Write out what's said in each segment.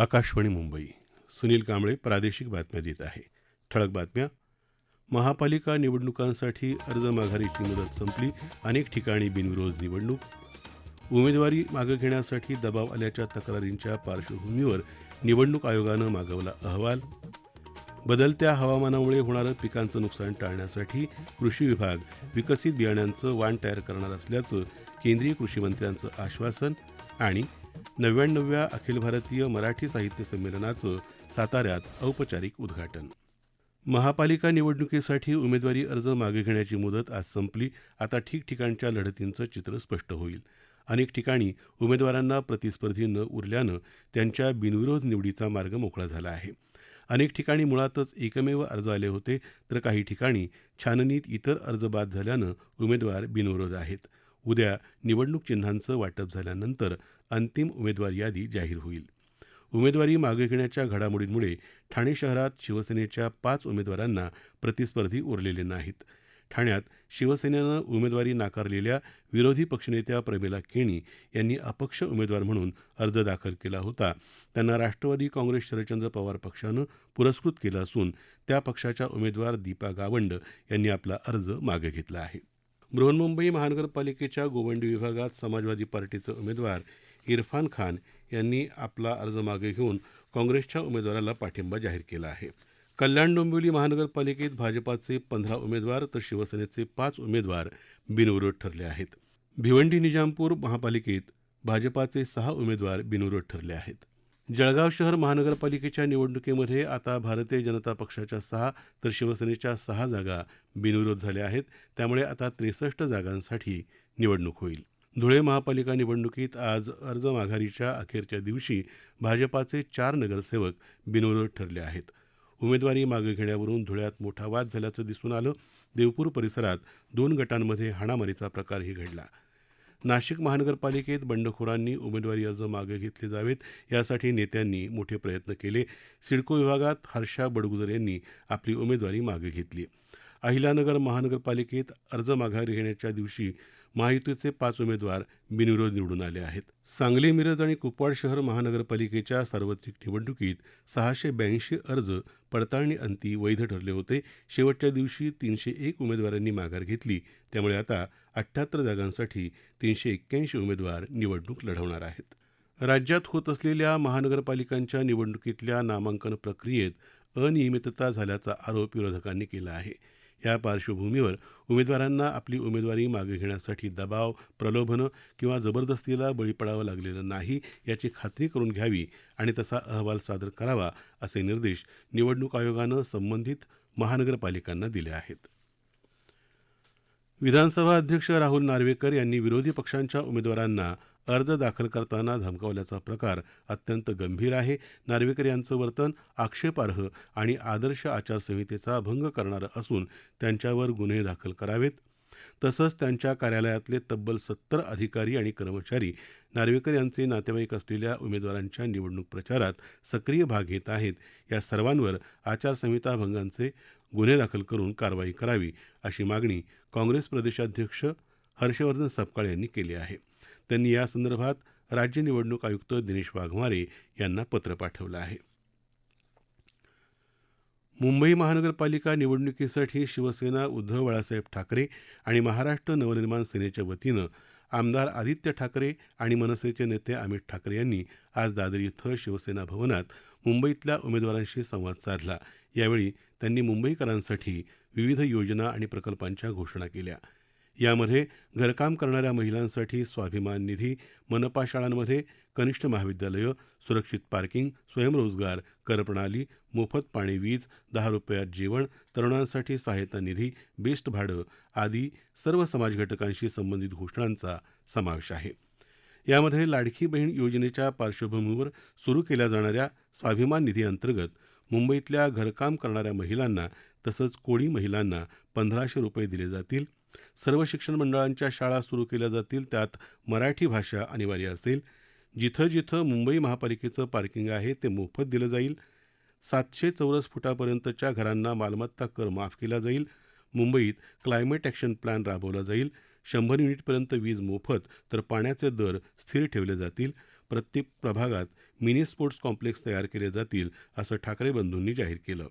आकाशवाणी मुंबई. सुनील कांबळे प्रादेशिक बातम्या देत आहे. ठळक बातम्या. महापालिका निवडणुकांसाठी अर्ज माघारीची मुदत संपली. अनेक ठिकाणी बिनविरोध निवडणूक. उमेदवारी मागे घेण्यासाठी दबाव आल्याच्या तक्रारींच्या पार्श्वभूमीवर निवडणूक आयोगानं मागवला अहवाल. बदलत्या हवामानामुळे होणारं पिकांचं नुकसान टाळण्यासाठी कृषी विभाग विकसित बियाण्यांचं वाण तयार करणार असल्याचं केंद्रीय कृषी मंत्र्यांचं आश्वासन. आणि 99व्या अखिल भारतीय मराठी साहित्य संमेलनाचं साताऱ्यात औपचारिक उद्घाटन. महापालिका निवडणुकीसाठी उमेदवारी अर्ज मागे घेण्याची मुदत आज संपली. आता ठिकठिकाणच्या लढतींचं चित्र स्पष्ट होईल. अनेक ठिकाणी उमेदवारांना प्रतिस्पर्धी न उरल्यानं त्यांच्या बिनविरोध निवडीचा मार्ग मोकळा झाला आहे. अनेक ठिकाणी मुळातच एकमेव अर्ज आले होते, तर काही ठिकाणी छाननीत इतर अर्ज बाद झाल्यानं उमेदवार बिनविरोध आहेत. उद्या निवडणूक चिन्हांचं वाटप झाल्यानंतर अंतिम उमेदवार यादी जाहीर होईल. उमेदवारी मागे घेण्याच्या घडामोडींमुळे ठाणे शहरात शिवसेनेच्या 5 उमेदवारांना प्रतिस्पर्धी उरलेले नाहीत. ठाण्यात शिवसेनेनं उमेदवारी नाकारलेल्या विरोधी पक्षनेत्या प्रमिला केणी यांनी अपक्ष उमेदवार म्हणून अर्ज दाखल केला होता. त्यांना राष्ट्रवादी काँग्रेस शरदचंद्र पवार पक्षानं पुरस्कृत केलं असून त्या पक्षाच्या उमेदवार दीपा गावंड यांनी आपला अर्ज मागे घेतला आहे. बृहन्मुंबई महानगरपालिकेच्या गोवंडी विभागात समाजवादी पार्टीचे उमेदवार इरफान खान यांनी आपला अर्ज मागे घेऊन काँग्रेसच्या उमेदवाराला पाठिंबा जाहीर केला आहे. कल्याण डोंबिवली महानगरपालिकेत भाजपाचे 15 उमेदवार तर शिवसेनेचे 5 उमेदवार बिनविरोध ठरले आहेत. भिवंडी निजामपूर महापालिकेत भाजपाचे 6 उमेदवार बिनविरोध ठरले आहेत. जळगाव शहर महानगरपालिकेच्या निवडणुकीमध्ये आता भारतीय जनता पक्षाच्या 6 तर शिवसेनेच्या 6 जागा बिनविरोध झाल्या आहेत. त्यामुळे आता 63 जागांसाठी निवडणूक होईल. धुळे महापालिका निवडणुकीत आज अर्ज माघारीच्या अखेरच्या दिवशी भाजपाचे 4 नगरसेवक बिनविरोध ठरले आहेत. उमेदवारी मागे घेण्यावरून धुळ्यात मोठा वाद झाल्याचं दिसून आलं. देवपूर परिसरात 2 गटांमध्ये हाणामारीचा प्रकारही घडला. नाशिक महानगरपालिकेत बंडखोरांनी उमेदवारी अर्ज मागे घेतले जावेत यासाठी नेत्यांनी मोठे प्रयत्न केले. सिडको विभागात हर्षा बडगुजर यांनी आपली उमेदवारी मागे घेतली. अहिल्यानगर महानगरपालिकेत अर्ज माघारी घेण्याच्या दिवशी महायुतीचे 5 उमेदवार बिनविरोध निवडून आले आहेत. सांगली, मिरज आणि कुपवाड शहर महानगरपालिकेच्या सार्वत्रिक निवडणुकीत 682 अर्ज पडताळणी अंती वैध ठरले होते. शेवटच्या दिवशी 301 उमेदवारांनी माघार घेतली. त्यामुळे आता 78 जागांसाठी 381 उमेदवार निवडणूक लढवणार आहेत. राज्यात होत असलेल्या महानगरपालिकांच्या निवडणुकीतल्या नामांकन प्रक्रियेत अनियमितता झाल्याचा आरोप विरोधकांनी केला आहे. या पार्श्वभूमीवर उमेदवारांना आपली उमेदवारी मागे घेण्यासाठी दबाव, प्रलोभनं किंवा जबरदस्तीला बळी पडावं लागलेलं नाही याची खात्री करून घ्यावी आणि तसा अहवाल सादर करावा असे निर्देश निवडणूक आयोगानं संबंधित महानगरपालिकांना दिले आहेत. विधानसभा अध्यक्ष राहुल नार्वेकर यांनी विरोधी पक्षांच्या उमेदवारांना अर्ज दाखल करताना धमकावल्याचा प्रकार अत्यंत गंभीर आहे. नार्वेकर यांचं वर्तन आक्षेपार्ह आणि आदर्श आचारसंहितेचा भंग करणारं असून त्यांच्यावर गुन्हे दाखल करावेत. तसंच त्यांच्या कार्यालयातले तब्बल 70 अधिकारी आणि कर्मचारी नार्वेकर यांचे नातेवाईक असलेल्या उमेदवारांच्या निवडणूक प्रचारात सक्रिय भाग घेत आहेत. या सर्वांवर आचारसंहिता भंगाचे गुन्हे दाखल करून कारवाई करावी अशी मागणी काँग्रेस प्रदेशाध्यक्ष हर्षवर्धन सपकाळ यांनी केली आहे. त्यांनी यासंदर्भात राज्य निवडणूक आयुक्त दिनेश वाघमारे यांना पत्र पाठवलं आहे. मुंबई महानगरपालिका निवडणुकीसाठी शिवसेना उद्धव बाळासाहेब ठाकरे आणि महाराष्ट्र नवनिर्माण सेनेच्या वतीनं आमदार आदित्य ठाकरे आणि मनसेचे नेते अमित ठाकरे यांनी आज दादर इथं शिवसेना भवनात मुंबईतल्या उमेदवारांशी संवाद साधला. यावेळी त्यांनी मुंबईकरांसाठी विविध योजना आणि प्रकल्पांच्या घोषणा केल्या. यामध्ये घरकाम करणाऱ्या महिलांसाठी स्वाभिमान निधी, मनपा शाळांमध्ये कनिष्ठ महाविद्यालयं, सुरक्षित पार्किंग, स्वयंरोजगार, करप्रणाली, मोफत पाणी वीज, 10 रुपयात जेवण, तरुणांसाठी सहायता निधी, बेस्ट भाडं आदी सर्व समाज घटकांशी संबंधित घोषणांचा समावेश आहे. यामध्ये लाडकी बहीण योजनेच्या पार्श्वभूमीवर सुरू केल्या जाणाऱ्या स्वाभिमान निधी अंतर्गत मुंबईतल्या घरकाम करणाऱ्या महिलांना तसंच कोळी महिलांना 1500 रुपये दिले जातील. सर्व शिक्षण मंडळांच्या शाळा सुरू केल्या जातील. त्यात मराठी भाषा अनिवार्य असेल. जिथं जिथं मुंबई महापालिकेचं पार्किंग आहे ते मोफत दिलं जाईल. 700 चौरस फुटापर्यंतच्या घरांना मालमत्ता कर माफ केला जाईल. मुंबईत क्लायमेट ॲक्शन प्लॅन राबवला जाईल. 100 युनिटपर्यंत वीज मोफत तर पाण्याचे दर स्थिर ठेवले जातील. प्रत्येक प्रभागात मिनी स्पोर्ट्स कॉम्प्लेक्स तयार केले जातील असं ठाकरे बंधूंनी जाहीर केलं.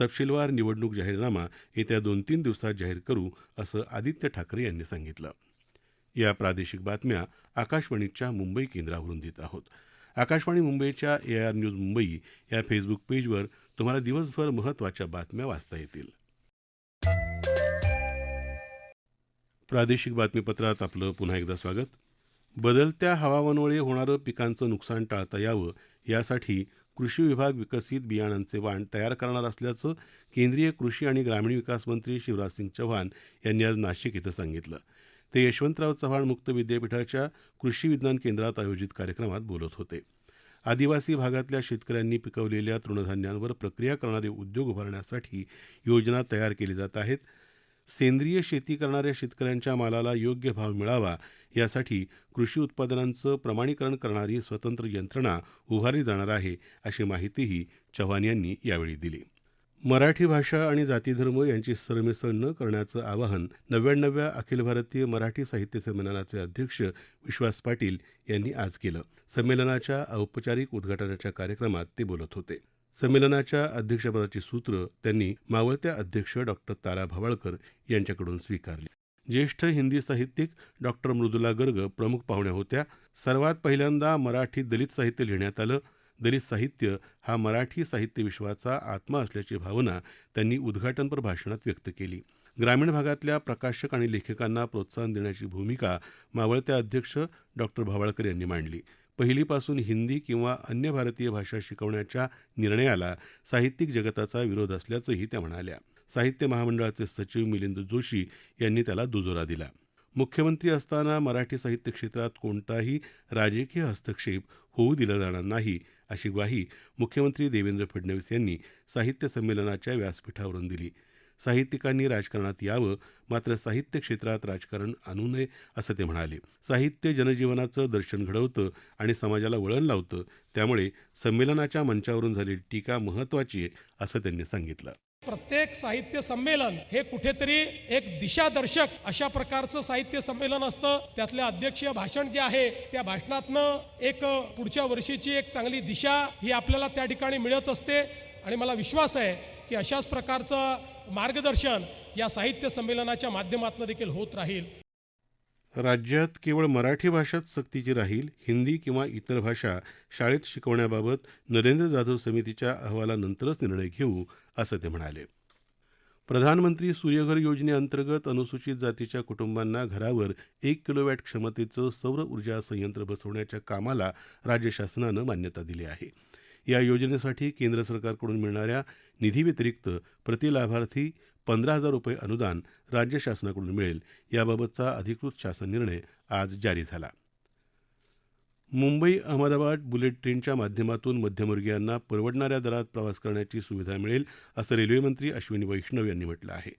तपशीलवार निवडणूक जाहीरनामा येत्या 2-3 दिवसात जाहीर करू असं आदित्य ठाकरे यांनी सांगितलं. या प्रादेशिक बातम्या आकाशवाणीच्या मुंबई केंद्रावरून देत आहोत. आकाशवाणी मुंबईच्या AR न्यूज मुंबई या फेसबुक पेजवर तुम्हाला दिवसभर महत्त्वाच्या बातम्या वाचता येतील. प्रादेशिक बातमीपत्रात आपलं पुन्हा एकदा स्वागत. बदलत्या हवामानामुळे होणारं पिकांचं नुकसान टाळता यावं यासाठी कृषी विभाग विकसित बियाणांचे वाण तयार करणार असल्याचं केंद्रीय कृषी आणि ग्रामीण विकास मंत्री शिवराज सिंग चौहान यांनी आज नाशिक इथं सांगितलं. ते यशवंतराव चव्हाण मुक्त विद्यापीठाच्या कृषी विज्ञान केंद्रात आयोजित कार्यक्रमात बोलत होते. आदिवासी भागातल्या शेतकऱ्यांनी पिकवलेल्या तृणधान्यांवर प्रक्रिया करणारे उद्योग उभारण्यासाठी योजना तयार केली जात आहेत. सेंद्रिय शेती करणाऱ्या शेतकऱ्यांच्या मालाला योग्य भाव मिळावा यासाठी कृषी उत्पादनांचं प्रमाणीकरण करणारी स्वतंत्र यंत्रणा उभारली जाणार आहे, अशी माहितीही चव्हाण यांनी यावेळी दिली. मराठी भाषा आणि जातीधर्म यांची सरमिसळ न करण्याचं आवाहन 99व्या अखिल भारतीय मराठी साहित्य संमेलनाचे अध्यक्ष विश्वास पाटील यांनी आज केलं. संमेलनाच्या औपचारिक उद्घाटनाच्या कार्यक्रमात ते बोलत होते. संमेलनाच्या अध्यक्षपदाची सूत्र त्यांनी मावळत्या अध्यक्ष डॉक्टर तारा भवाळकर यांच्याकडून स्वीकारली. ज्येष्ठ हिंदी साहित्यिक डॉक्टर मृदुला गर्ग प्रमुख पाहुण्या होत्या. सर्वात पहिल्यांदा मराठी दलित साहित्य लिहिण्यात आलं. दलित साहित्य हा मराठी साहित्य विश्वाचा आत्मा असल्याची भावना त्यांनी उद्घाटनपर भाषणात व्यक्त केली. ग्रामीण भागातल्या प्रकाशक आणि लेखकांना प्रोत्साहन देण्याची भूमिका मावळत्या अध्यक्ष डॉक्टर भवाळकर यांनी मांडली. पहिलीपासून हिंदी किंवा अन्य भारतीय भाषा शिकवण्याच्या निर्णयाला साहित्यिक जगताचा विरोध असल्याचंही त्या म्हणाल्या. साहित्य महामंडळाचे सचिव मिलिंद जोशी यांनी त्याला दुजोरा दिला. मुख्यमंत्री असताना मराठी साहित्य क्षेत्रात कोणताही राजकीय हस्तक्षेप होऊ दिला जाणार नाही, अशी ग्वाही मुख्यमंत्री देवेंद्र फडणवीस यांनी साहित्य संमेलनाच्या व्यासपीठावरून दिली. साहित्यिकांनी राजकारणात यावं, मात्र साहित्य क्षेत्रात राजकारण आणू नये, असं ते म्हणाले. साहित्य जनजीवनाचं दर्शन घडवतं आणि समाजाला वळण लावतं, त्यामुळे संमेलनाच्या मंचावरून झालेली टीका महत्त्वाची आहे, असं त्यांनी सांगितलं. प्रत्येक साहित्य संमेलन हे कुठेतरी एक दिशादर्शक अशा प्रकारचं साहित्य संमेलन असतं. त्यातल्या अध्यक्षीय भाषण जे आहे त्या भाषणातनं एक पुढच्या वर्षीची एक चांगली दिशा ही आपल्याला त्या ठिकाणी मिळत असते आणि मला विश्वास आहे की अशाच प्रकारचं मार्गदर्शन या साहित्य संमेलनाच्या माध्यमातून देखील होत राहील. राज्यात केवळ मराठी भाषाच सक्तीची राहील, हिंदी किंवा इतर भाषा शाळेत शिकवण्याबाबत नरेंद्र जाधव समितीच्या अहवालानंतरच निर्णय घेऊ, असं ते म्हणाले. प्रधानमंत्री सूर्यघर योजनेअंतर्गत अनुसूचित जातीच्या कुटुंबांना घरावर 1 किलोवॅट क्षमतेचं सौर ऊर्जा संयंत्र बसवण्याच्या कामाला राज्य शासनानं मान्यता दिली आहे. या योजनेसाठी केंद्र सरकारकडून मिळणाऱ्या निधीव्यतिरिक्त प्रति लाभार्थी 15,000 रुपये अनुदान राज्य शासनाकडून मिळेल, याबाबतचा अधिकृत शासन निर्णय आज जारी झाला. मुंबई अहमदाबाद बुलेट ट्रेनच्या माध्यमातून मध्यमवर्गीयांना परवडणाऱ्या दरात प्रवास करण्याची सुविधा मिळेल, असं रेल्वेमंत्री अश्विनी वैष्णव यांनी म्हटलं आहे.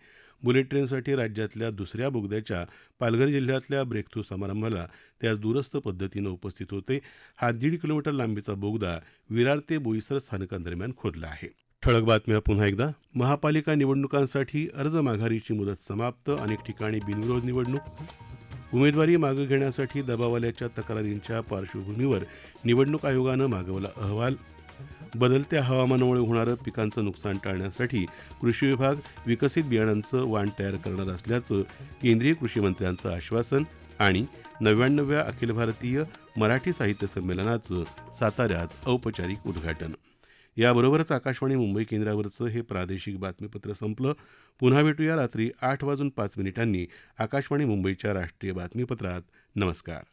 बुलेट ट्रेनसाठी राज्यातल्या दुसऱ्या बोगद्याच्या पालघर जिल्ह्यातल्या ब्रेकथ्रू समारंभाला ते आज दूरस्थ पद्धतीनं उपस्थित होते. हा 1.5 किलोमीटर लांबीचा बोगदा विरार ते बोईसर स्थानकांदरम्यान खोदला आहे. ठळक बातम्या पुन्हा एकदा. महापालिका निवडणुकांसाठी अर्ज माघारीची मुदत समाप्त. अनेक ठिकाणी बिनविरोध निवडणूक. उमेदवारी मागं घेण्यासाठी दबाव आल्याच्या तक्रारींच्या पार्श्वभूमीवर निवडणूक आयोगानं मागवला अहवाल. बदलत्या हवामानामुळे होणारं पिकांचं नुकसान टाळण्यासाठी कृषी विभाग विकसित बियाणांचं वाण तयार करणार असल्याचं केंद्रीय कृषी मंत्र्यांचं आश्वासन. आणि 99व्या अखिल भारतीय मराठी साहित्य संमेलनाचं साताऱ्यात औपचारिक उद्घाटन. याबरोबरच आकाशवाणी मुंबई केंद्रावरचं हे प्रादेशिक बातमीपत्र संपलं. पुन्हा भेटूया रात्री 8:05 आकाशवाणी मुंबईच्या राष्ट्रीय बातमीपत्रात. नमस्कार.